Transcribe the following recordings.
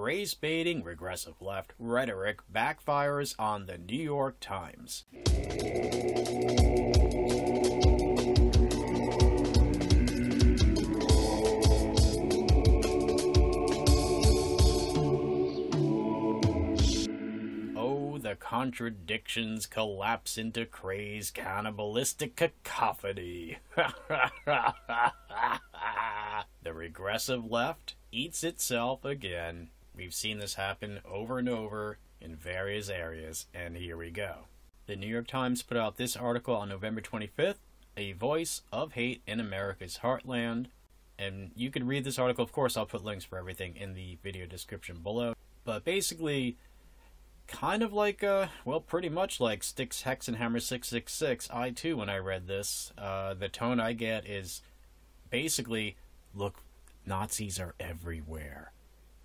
race-baiting regressive left rhetoric backfires on the New York Times. The contradictions collapse into crazed cannibalistic cacophony. The regressive left eats itself again. We've seen this happen over and over in various areas, and here we go. The New York Times put out this article on November 25th, A Voice of Hate in America's Heartland. And you can read this article. Of course, I'll put links for everything in the video description below. But basically, kind of like, well, pretty much like Sticks, Hex, and Hammer 666, I too, when I read this, the tone I get is basically, look, Nazis are everywhere.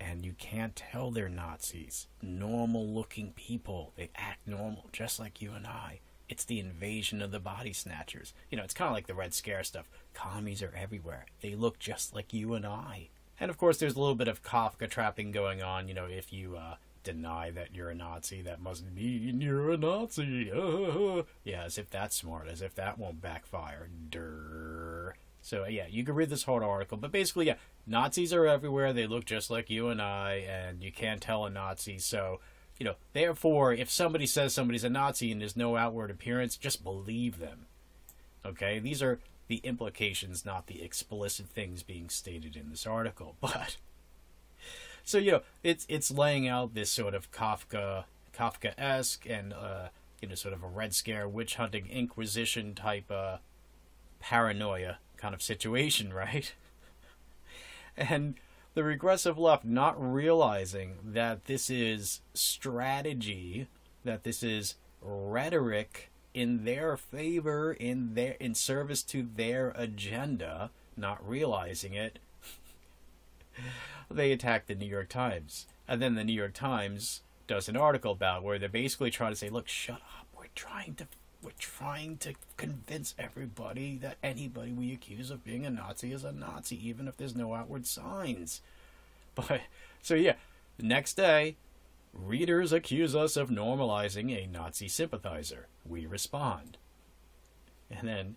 And you can't tell they're Nazis. Normal-looking people. They act normal, just like you and I. It's the invasion of the body snatchers. You know, it's kind of like the Red Scare stuff. Commies are everywhere. They look just like you and I. And, of course, there's a little bit of Kafka trapping going on. You know, if you, deny that you're a Nazi, that must mean you're a Nazi. Yeah, as if that's smart, as if that won't backfire. Durr. So yeah, you can read this whole article, but basically, yeah, Nazis are everywhere. They look just like you and I, and you can't tell a Nazi. So, you know, therefore, if somebody says somebody's a Nazi and there's no outward appearance, just believe them. Okay, these are the implications, not the explicit things being stated in this article, but. So, you know, it's laying out this sort of Kafka-esque and, you know, sort of a Red Scare, witch-hunting, Inquisition type paranoia kind of situation, right? And the regressive left not realizing that this is strategy, that this is rhetoric in their favor, in service to their agenda, not realizing it. They attack the New York Times. And then the New York Times does an article about where they're basically trying to say, look, shut up. We're trying to convince everybody that anybody we accuse of being a Nazi is a Nazi, even if there's no outward signs. But, so yeah, the next day, readers accuse us of normalizing a Nazi sympathizer. We respond. And then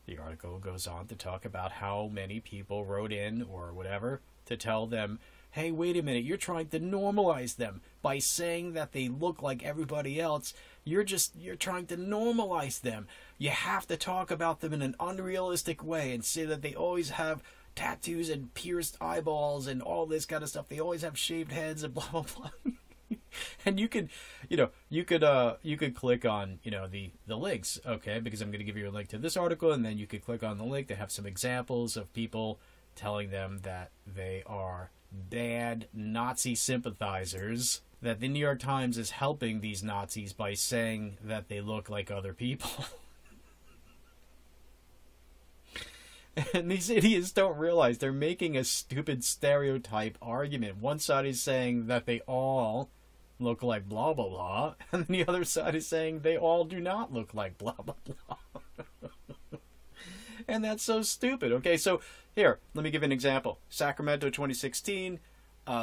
the article goes on to talk about how many people wrote in or whatever to tell them, hey, wait a minute, you're trying to normalize them by saying that they look like everybody else. You're trying to normalize them. You have to talk about them in an unrealistic way and say that they always have tattoos and pierced eyeballs and all this kind of stuff. They always have shaved heads and blah, blah, blah. And you could click on, you know, the links, okay, because I'm going to give you a link to this article, and then you could click on the link to have some examples of people telling them that they are bad Nazi sympathizers, that the New York Times is helping these Nazis by saying that they look like other people. And these idiots don't realize they're making a stupid stereotype argument. One side is saying that they all look like blah, blah, blah, and the other side is saying they all do not look like blah, blah, blah. And that's so stupid. Okay, so here, let me give an example. Sacramento 2016,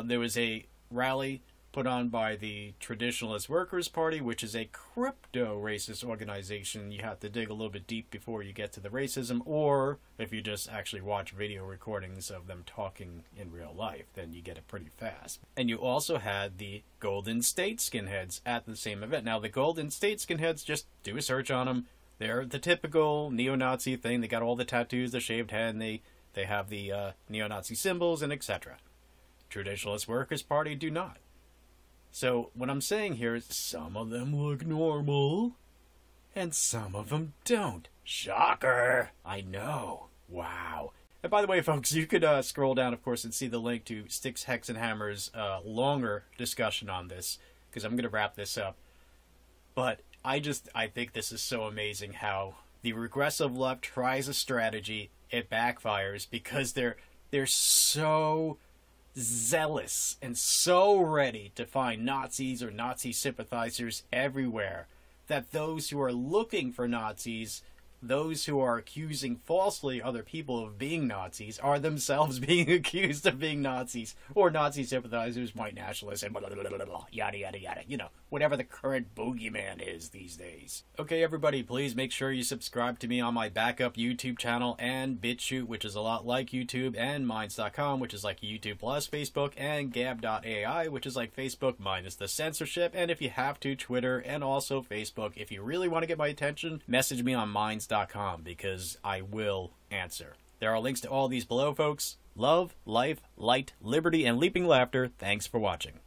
there was a rally put on by the Traditionalist Workers' Party, which is a crypto-racist organization. You have to dig a little bit deep before you get to the racism, or if you just actually watch video recordings of them talking in real life, then you get it pretty fast. And you also had the Golden State Skinheads at the same event. Now, the Golden State Skinheads, just do a search on them. They're the typical neo-Nazi thing. They got all the tattoos, the shaved head, and they have the neo-Nazi symbols, and etc. Traditionalist Workers' Party do not. So what I'm saying here is some of them look normal, and some of them don't. Shocker! I know. Wow. And by the way, folks, you could scroll down, of course, and see the link to Sticks, Hex, and Hammer's longer discussion on this, because I'm going to wrap this up. But I think this is so amazing how the regressive left tries a strategy, it backfires, because they're so zealous and so ready to find Nazis or Nazi sympathizers everywhere that those who are looking for Nazis, those who are accusing falsely other people of being Nazis are themselves being accused of being Nazis, or Nazi sympathizers, white nationalists, and blah, blah, blah, blah, blah, yada, yada, yada. You know, whatever the current boogeyman is these days. Okay, everybody, please make sure you subscribe to me on my backup YouTube channel and Bitchute, which is a lot like YouTube, and Minds.com, which is like YouTube plus Facebook, and Gab.ai, which is like Facebook minus the censorship, and if you have to, Twitter, and also Facebook. If you really want to get my attention, message me on Minds.com, because I will answer. There are links to all these below, folks. Love, life, light, liberty, and leaping laughter. Thanks for watching.